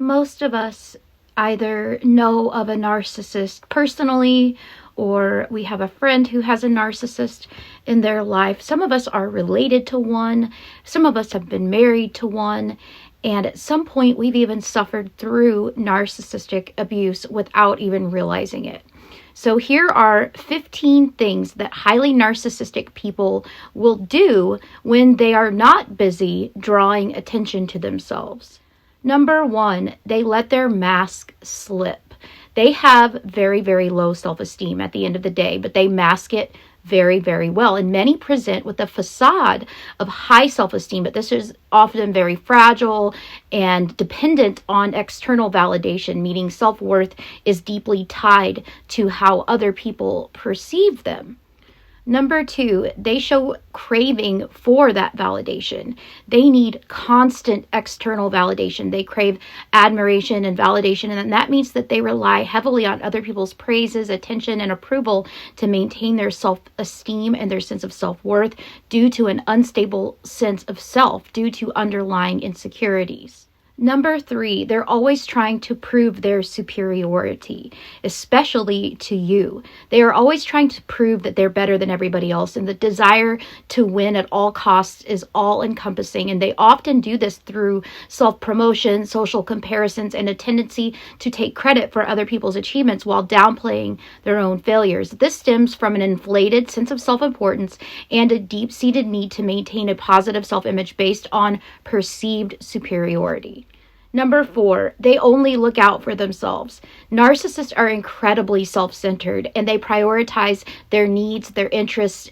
Most of us either know of a narcissist personally, or we have a friend who has a narcissist in their life. Some of us are related to one. Some of us have been married to one. And at some point, we've even suffered through narcissistic abuse without even realizing it. So here are 15 things that highly narcissistic people will do when they are not busy drawing attention to themselves. Number 1, they let their mask slip. They have very, very low self-esteem at the end of the day, but they mask it very, very well. And many present with a facade of high self-esteem, but this is often very fragile and dependent on external validation, meaning self-worth is deeply tied to how other people perceive them. Number 2, they show craving for that validation. They need constant external validation. They crave admiration and validation, and that means that they rely heavily on other people's praises, attention, and approval to maintain their self-esteem and their sense of self-worth due to an unstable sense of self, due to underlying insecurities. Number 3, they're always trying to prove their superiority, especially to you. They are always trying to prove that they're better than everybody else, and the desire to win at all costs is all-encompassing, and they often do this through self-promotion, social comparisons, and a tendency to take credit for other people's achievements while downplaying their own failures. This stems from an inflated sense of self-importance and a deep-seated need to maintain a positive self-image based on perceived superiority. Number 4, they only look out for themselves. Narcissists are incredibly self-centered, and they prioritize their needs, their interests,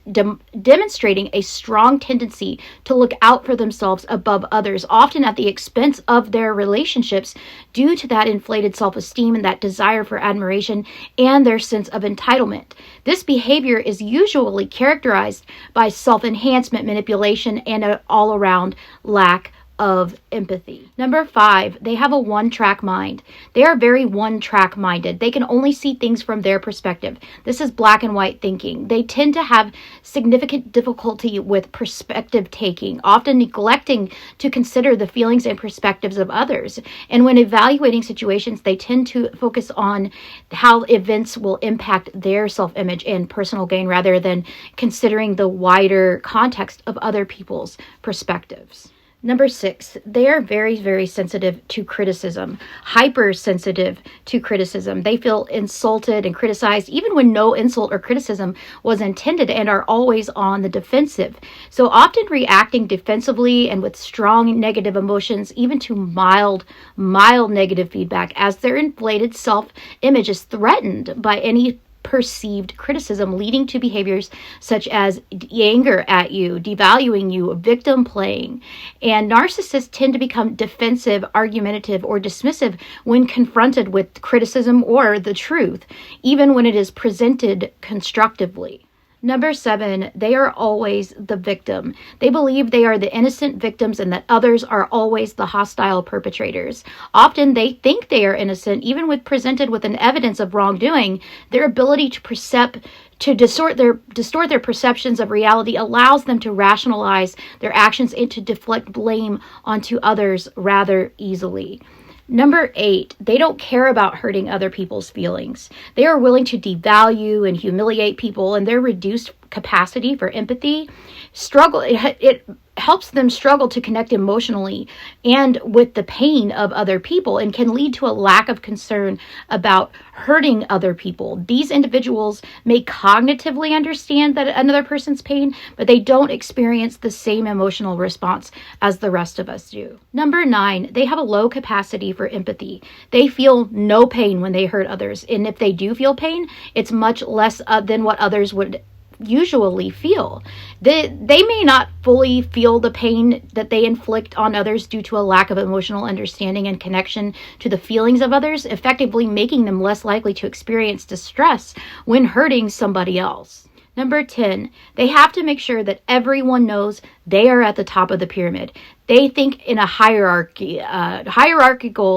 demonstrating a strong tendency to look out for themselves above others, often at the expense of their relationships due to that inflated self-esteem and that desire for admiration and their sense of entitlement. This behavior is usually characterized by self-enhancement, manipulation, and an all-around lack of empathy. Number 5, they have a one-track mind. They are very one-track minded. They can only see things from their perspective. This is black and white thinking. They tend to have significant difficulty with perspective taking, often neglecting to consider the feelings and perspectives of others. And when evaluating situations, they tend to focus on how events will impact their self-image and personal gain rather than considering the wider context of other people's perspectives. Number 6, they are very, very sensitive to criticism, hypersensitive to criticism. They feel insulted and criticized even when no insult or criticism was intended and are always on the defensive. So often reacting defensively and with strong negative emotions, even to mild negative feedback, as their inflated self-image is threatened by any perceived criticism, leading to behaviors such as anger at you, devaluing you, victim playing. And narcissists tend to become defensive, argumentative, or dismissive when confronted with criticism or the truth, even when it is presented constructively. Number 7, they are always the victim. They believe they are the innocent victims and that others are always the hostile perpetrators. Often they think they are innocent, even when presented with an evidence of wrongdoing. Their ability to distort their perceptions of reality allows them to rationalize their actions and to deflect blame onto others rather easily. Number 8, they don't care about hurting other people's feelings. They are willing to devalue and humiliate people, and their reduced capacity for empathy it helps them struggle to connect emotionally and with the pain of other people, and can lead to a lack of concern about hurting other people. These individuals may cognitively understand that another person's pain, but they don't experience the same emotional response as the rest of us do. Number 9, they have a low capacity for empathy. They feel no pain when they hurt others, and if they do feel pain, it's much less than what others would usually feel. They may not fully feel the pain that they inflict on others due to a lack of emotional understanding and connection to the feelings of others, effectively making them less likely to experience distress when hurting somebody else. Number 10, they have to make sure that everyone knows they are at the top of the pyramid. They think in a hierarchical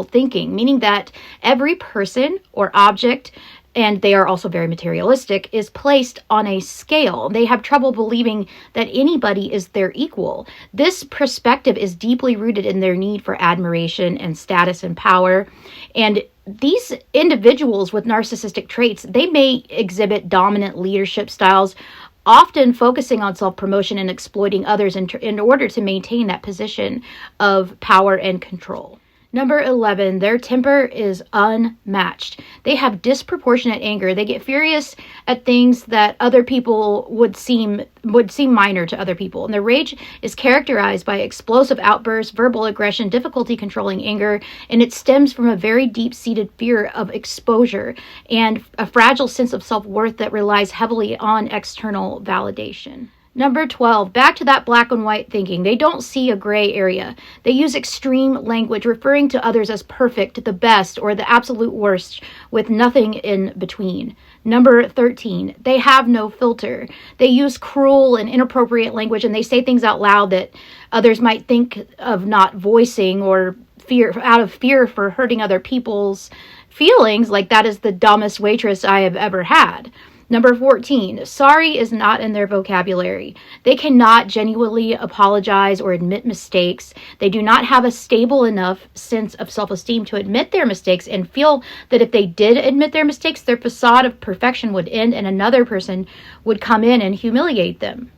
thinking, meaning that every person or object and they are also very materialistic, is placed on a scale. They have trouble believing that anybody is their equal. This perspective is deeply rooted in their need for admiration and status and power. And these individuals with narcissistic traits, they may exhibit dominant leadership styles, often focusing on self-promotion and exploiting others in order to maintain that position of power and control. Number 11, their temper is unmatched. They have disproportionate anger. They get furious at things that other people would seem minor to other people. And their rage is characterized by explosive outbursts, verbal aggression, difficulty controlling anger, and it stems from a very deep-seated fear of exposure and a fragile sense of self-worth that relies heavily on external validation. Number 12, back to that black and white thinking. They don't see a gray area. They use extreme language, referring to others as perfect, the best, or the absolute worst, with nothing in between. Number 13, they have no filter. They use cruel and inappropriate language, and they say things out loud that others might think of not voicing, or out of fear for hurting other people's feelings, like that is the dumbest waitress I have ever had. Number 14, sorry is not in their vocabulary. They cannot genuinely apologize or admit mistakes. They do not have a stable enough sense of self-esteem to admit their mistakes and feel that if they did admit their mistakes, their facade of perfection would end and another person would come in and humiliate them.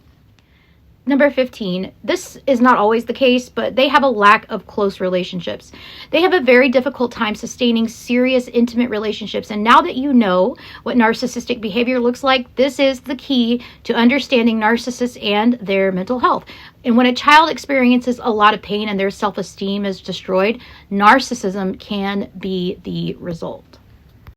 Number 15, this is not always the case, but they have a lack of close relationships. They have a very difficult time sustaining serious, intimate relationships. And now that you know what narcissistic behavior looks like, this is the key to understanding narcissists and their mental health. And when a child experiences a lot of pain and their self-esteem is destroyed, narcissism can be the result.